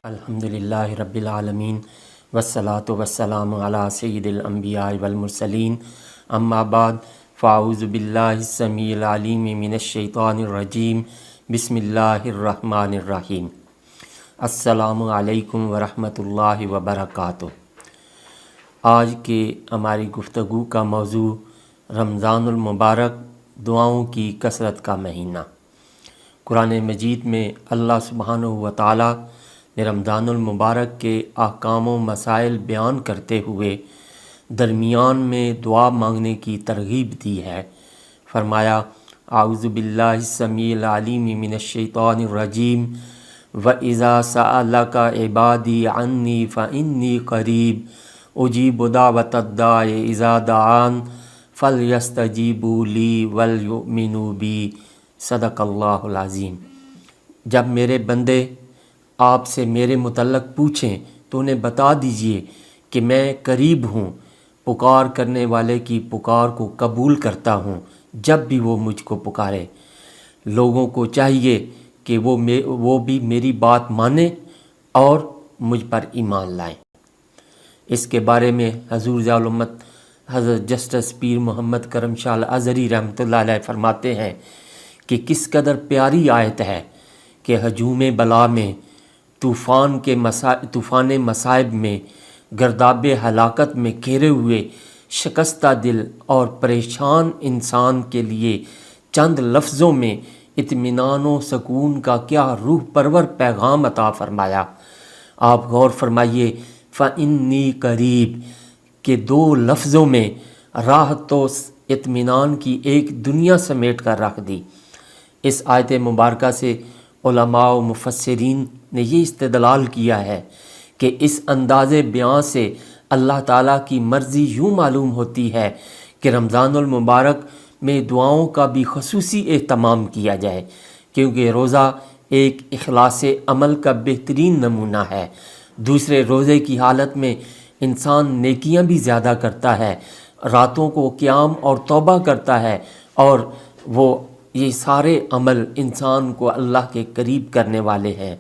الحمدللہ رب العالمین والصلاة والسلام علی سید الانبیاء والمرسلین اما بعد فاعوذ باللہ السمیع العلیم من الشیطان الرجیم بسم اللہ الرحمن الرحیم السلام علیکم ورحمۃ اللہ وبرکاتہ۔ آج کے ہماری گفتگو کا موضوع رمضان المبارک، دعاؤں کی کثرت کا مہینہ۔ قرآن مجید میں اللہ سبحانہ و تعالی نے رمضان المبارک کے احکام و مسائل بیان کرتے ہوئے درمیان میں دعا مانگنے کی ترغیب دی ہے۔ فرمایا اعوذ باللہ السمیع العلیم من الشیطان الرجیم وَإِذَا سَأَلَكَ عِبَادِي عَنِّي فَإِنِّي قَرِيبٌ أُجِيبُ دَعْوَةَ الدَّاعِ إِذَا دَعَانِ فَلْيَسْتَجِيبُوا لِي وَلْيُؤْمِنُوا بِي صدق اللہ العظیم۔ جب میرے بندے آپ سے میرے متعلق پوچھیں تو انہیں بتا دیجئے کہ میں قریب ہوں، پکار کرنے والے کی پکار کو قبول کرتا ہوں جب بھی وہ مجھ کو پکارے۔ لوگوں کو چاہیے کہ وہ بھی میری بات مانیں اور مجھ پر ایمان لائیں۔ اس کے بارے میں حضور ضیاء الامت حضرت جسٹس پیر محمد کرم شاہ الازہری رحمۃ اللہ علیہ فرماتے ہیں کہ کس قدر پیاری آیت ہے کہ ہجوم بلا میں، طوفان مصائب میں، گرداب ہلاکت میں گھیرے ہوئے شکستہ دل اور پریشان انسان کے لیے چند لفظوں میں اطمینان و سکون کا کیا روح پرور پیغام عطا فرمایا۔ آپ غور فرمائیے، فَإِنِّي قریب کہ دو لفظوں میں راحت و اطمینان کی ایک دنیا سمیٹ کر رکھ دی۔ اس آیت مبارکہ سے علماء و مفسرین نے یہ استدلال کیا ہے کہ اس انداز بیان سے اللہ تعالیٰ کی مرضی یوں معلوم ہوتی ہے کہ رمضان المبارک میں دعاؤں کا بھی خصوصی اہتمام کیا جائے، کیونکہ روزہ ایک اخلاص عمل کا بہترین نمونہ ہے۔ دوسرے روزے کی حالت میں انسان نیکیاں بھی زیادہ کرتا ہے، راتوں کو قیام اور توبہ کرتا ہے، اور یہ سارے عمل انسان کو اللہ کے قریب کرنے والے ہیں۔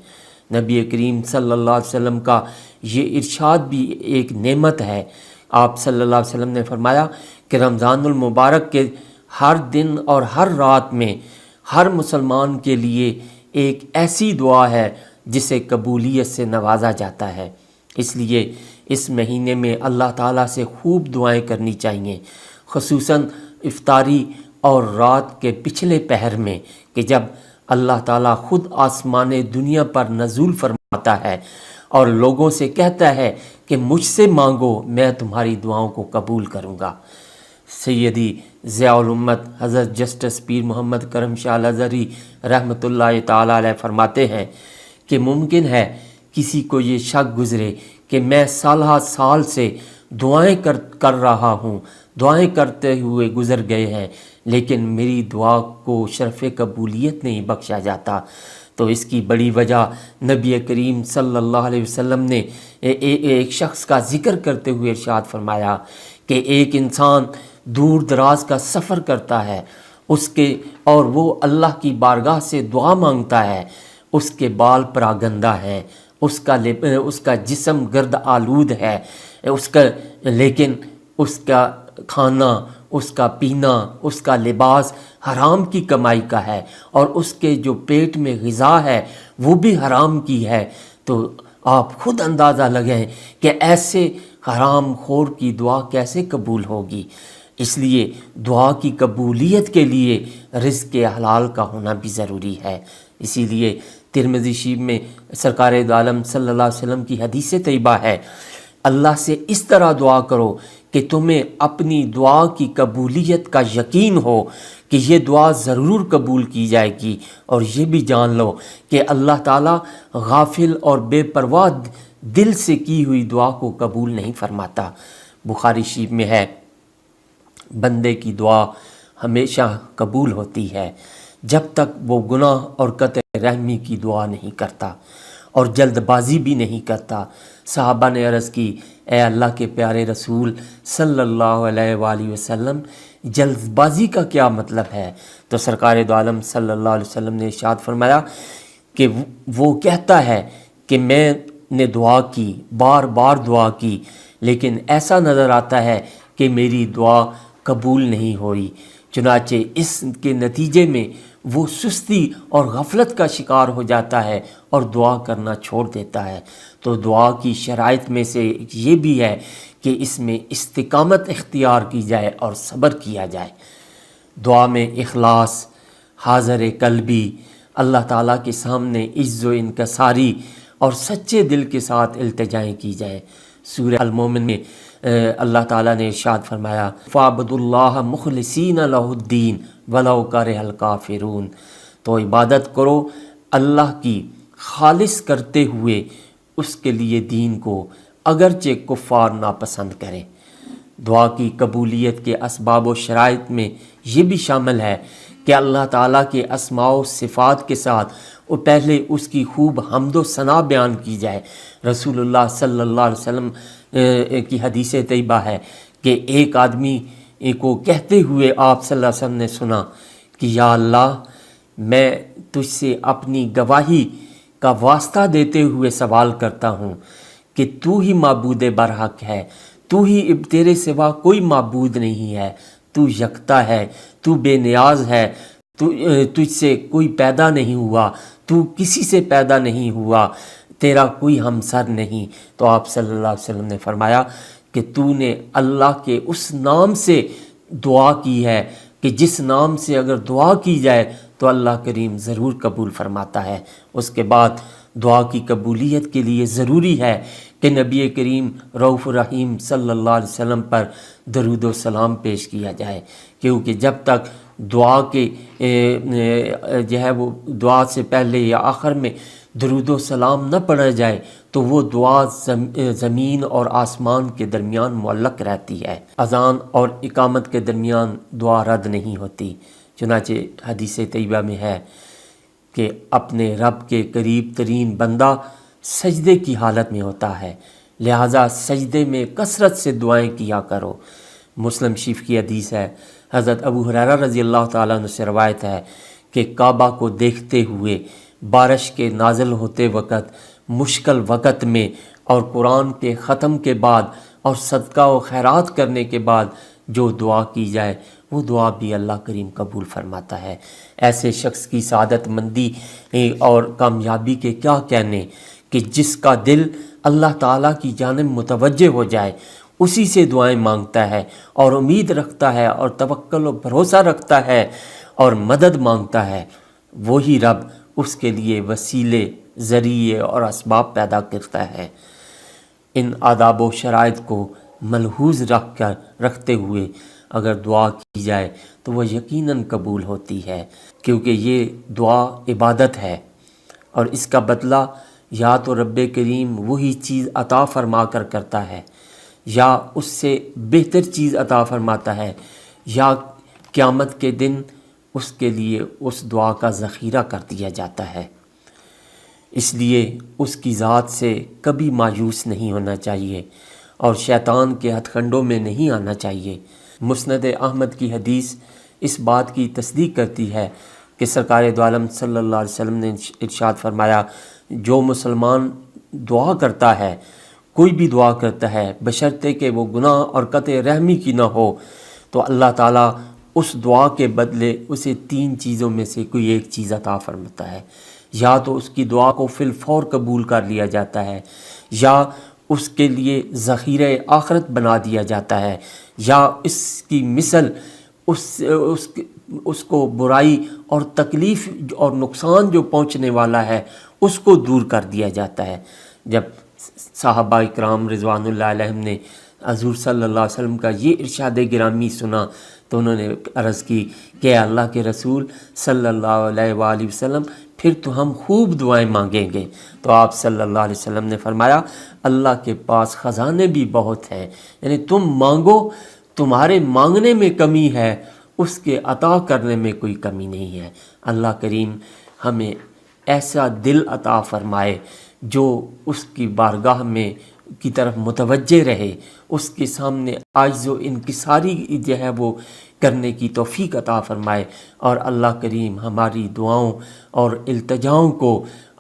نبی کریم صلی اللہ علیہ وسلم کا یہ ارشاد بھی ایک نعمت ہے۔ آپ صلی اللہ علیہ وسلم نے فرمایا کہ رمضان المبارک کے ہر دن اور ہر رات میں ہر مسلمان کے لیے ایک ایسی دعا ہے جسے قبولیت سے نوازا جاتا ہے۔ اس لیے اس مہینے میں اللہ تعالیٰ سے خوب دعائیں کرنی چاہیے، خصوصاً افطاری اور رات کے پچھلے پہر میں، کہ جب اللہ تعالیٰ خود آسمان دنیا پر نزول فرماتا ہے اور لوگوں سے کہتا ہے کہ مجھ سے مانگو، میں تمہاری دعاؤں کو قبول کروں گا۔ سیدی ضیاء الامت حضرت جسٹس پیر محمد کرم شاہ الازہری رحمۃ اللہ تعالیٰ علیہ فرماتے ہیں کہ ممکن ہے کسی کو یہ شک گزرے کہ میں سالہ سال سے دعائیں کر رہا ہوں، دعائیں کرتے ہوئے گزر گئے ہیں، لیکن میری دعا کو شرف قبولیت نہیں بخشا جاتا۔ تو اس کی بڑی وجہ نبی کریم صلی اللہ علیہ وسلم نے ایک شخص کا ذکر کرتے ہوئے ارشاد فرمایا کہ ایک انسان دور دراز کا سفر کرتا ہے، اور وہ اللہ کی بارگاہ سے دعا مانگتا ہے، اس کے بال پراگندہ ہیں، اس کا جسم گرد آلود ہے، لیکن اس کا کھانا، اس کا پینا، اس کا لباس حرام کی کمائی کا ہے، اور اس کے جو پیٹ میں غذا ہے وہ بھی حرام کی ہے۔ تو آپ خود اندازہ لگائیں کہ ایسے حرام خور کی دعا کیسے قبول ہوگی۔ اس لیے دعا کی قبولیت کے لیے رزق حلال کا ہونا بھی ضروری ہے۔ اسی لیے ترمذی شریف میں سرکار دو عالم صلی اللہ علیہ وسلم کی حدیث طیبہ ہے، اللہ سے اس طرح دعا کرو کہ تمہیں اپنی دعا کی قبولیت کا یقین ہو کہ یہ دعا ضرور قبول کی جائے گی، اور یہ بھی جان لو کہ اللہ تعالیٰ غافل اور بے پرواہ دل سے کی ہوئی دعا کو قبول نہیں فرماتا۔ بخاری شریف میں ہے، بندے کی دعا ہمیشہ قبول ہوتی ہے جب تک وہ گناہ اور قطع رحمی کی دعا نہیں کرتا اور جلد بازی بھی نہیں کرتا۔ صحابہ نے عرض کی، اے اللہ کے پیارے رسول صلی اللہ علیہ وآلہ وسلم، جلد بازی کا کیا مطلب ہے؟ تو سرکار دو عالم صلی اللہ علیہ وسلم نے ارشاد فرمایا کہ وہ کہتا ہے کہ میں نے دعا کی، بار بار دعا کی، لیکن ایسا نظر آتا ہے کہ میری دعا قبول نہیں ہوئی، چنانچہ اس کے نتیجے میں وہ سستی اور غفلت کا شکار ہو جاتا ہے اور دعا کرنا چھوڑ دیتا ہے۔ تو دعا کی شرائط میں سے یہ بھی ہے کہ اس میں استقامت اختیار کی جائے اور صبر کیا جائے۔ دعا میں اخلاص، حاضر قلبی، اللہ تعالیٰ کے سامنے عجز و انکساری اور سچے دل کے ساتھ التجائیں کی جائیں۔ سورہ المومن میں اللہ تعالیٰ نے ارشاد فرمایا، فَاعْبُدُوا اللَّهَ مُخْلِصِينَ لَهُ الدِّينَ وَلَوْ كَرِهَ الْكَافِرُونَ۔ تو عبادت کرو اللہ کی خالص کرتے ہوئے اس کے لیے دین کو، اگرچہ کفار ناپسند کریں۔ دعا کی قبولیت کے اسباب و شرائط میں یہ بھی شامل ہے کہ اللہ تعالیٰ کے اسماء و صفات کے ساتھ وہ پہلے اس کی خوب حمد و ثنا بیان کی جائے۔ رسول اللہ صلی اللہ علیہ وسلم کی حدیث طیبہ ہے کہ ایک آدمی کو کہتے ہوئے آپ صلی اللہ علیہ وسلم نے سنا کہ یا اللہ، میں تجھ سے اپنی گواہی کا واسطہ دیتے ہوئے سوال کرتا ہوں کہ تو ہی معبود برحق ہے، تو ہی، تیرے سوا کوئی معبود نہیں ہے، تو یکتا ہے، تو بے نیاز ہے، تجھ سے کوئی پیدا نہیں ہوا، تو کسی سے پیدا نہیں ہوا، تیرا کوئی ہمسر نہیں۔ تو آپ صلی اللہ علیہ وسلم نے فرمایا کہ تو نے اللہ کے اس نام سے دعا کی ہے کہ جس نام سے اگر دعا کی جائے تو اللہ کریم ضرور قبول فرماتا ہے۔ اس کے بعد دعا کی قبولیت کے لیے ضروری ہے کہ نبی کریم رؤوف الرحیم صلی اللہ علیہ وسلم پر درود و سلام پیش کیا جائے، کیونکہ جب تک دعا کے جو ہے وہ دعا سے پہلے یا آخر میں درود و سلام نہ پڑھا جائے تو وہ دعا زمین اور آسمان کے درمیان معلق رہتی ہے۔ اذان اور اقامت کے درمیان دعا رد نہیں ہوتی، چنانچہ حدیث طیبہ میں ہے کہ اپنے رب کے قریب ترین بندہ سجدے کی حالت میں ہوتا ہے، لہٰذا سجدے میں کثرت سے دعائیں کیا کرو۔ مسلم شریف کی حدیث ہے، حضرت ابو ہریرہ رضی اللہ تعالیٰ عنہ سے روایت ہے کہ کعبہ کو دیکھتے ہوئے، بارش کے نازل ہوتے وقت، مشکل وقت میں، اور قرآن کے ختم کے بعد اور صدقہ و خیرات کرنے کے بعد جو دعا کی جائے وہ دعا بھی اللہ کریم قبول فرماتا ہے۔ ایسے شخص کی سعادت مندی اور کامیابی کے کیا کہنے کہ جس کا دل اللہ تعالیٰ کی جانب متوجہ ہو جائے، اسی سے دعائیں مانگتا ہے اور امید رکھتا ہے اور توکل و بھروسہ رکھتا ہے اور مدد مانگتا ہے، وہی رب اس کے لیے وسیلے، ذریعے اور اسباب پیدا کرتا ہے۔ ان آداب و شرائط کو ملحوظ رکھتے ہوئے اگر دعا کی جائے تو وہ یقیناً قبول ہوتی ہے، کیونکہ یہ دعا عبادت ہے اور اس کا بدلہ یا تو رب کریم وہی چیز عطا فرما کر کرتا ہے یا اس سے بہتر چیز عطا فرماتا ہے، یا قیامت کے دن اس کے لیے اس دعا کا ذخیرہ کر دیا جاتا ہے۔ اس لیے اس کی ذات سے کبھی مایوس نہیں ہونا چاہیے اور شیطان کے ہتھ کنڈوں میں نہیں آنا چاہیے۔ مسند احمد کی حدیث اس بات کی تصدیق کرتی ہے کہ سرکار دو عالم صلی اللہ علیہ وسلم نے ارشاد فرمایا، جو مسلمان دعا کرتا ہے، کوئی بھی دعا کرتا ہے، بشرطے کہ وہ گناہ اور قطع رحمی کی نہ ہو، تو اللہ تعالیٰ اس دعا کے بدلے اسے 3 چیزوں میں سے کوئی ایک چیز عطا فرماتا ہے۔ یا تو اس کی دعا کو فی الفور قبول کر لیا جاتا ہے، یا اس کے لیے ذخیرہ آخرت بنا دیا جاتا ہے، یا اس کی مثل اس کو برائی اور تکلیف اور نقصان جو پہنچنے والا ہے اس کو دور کر دیا جاتا ہے۔ جب صحابہ اکرام رضوان اللہ علیہم نے حضور صلی اللہ علیہ وسلم کا یہ ارشاد گرامی سنا تو انہوں نے عرض کی کہ اللہ کے رسول صلی اللہ علیہ وآلہ وسلم، پھر تو ہم خوب دعائیں مانگیں گے۔ تو آپ صلی اللہ علیہ وسلم نے فرمایا اللہ کے پاس خزانے بھی بہت ہیں، یعنی تم مانگو، تمہارے مانگنے میں کمی ہے، اس کے عطا کرنے میں کوئی کمی نہیں ہے۔ اللہ کریم ہمیں ایسا دل عطا فرمائے جو اس کی بارگاہ میں کی طرف متوجہ رہے، اس کے سامنے عاجز و انکساری جو ہے وہ کرنے کی توفیق عطا فرمائے، اور اللہ کریم ہماری دعاؤں اور التجاؤں کو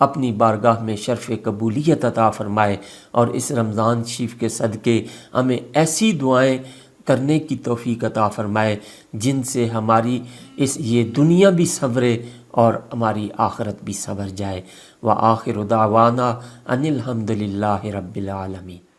اپنی بارگاہ میں شرف قبولیت عطا فرمائے، اور اس رمضان شریف کے صدقے ہمیں ایسی دعائیں کرنے کی توفیق عطا فرمائے جن سے ہماری یہ دنیا بھی سنورے اور ہماری آخرت بھی سنور جائے۔ وآخر دعوانا ان الحمد للہ رب العالمین۔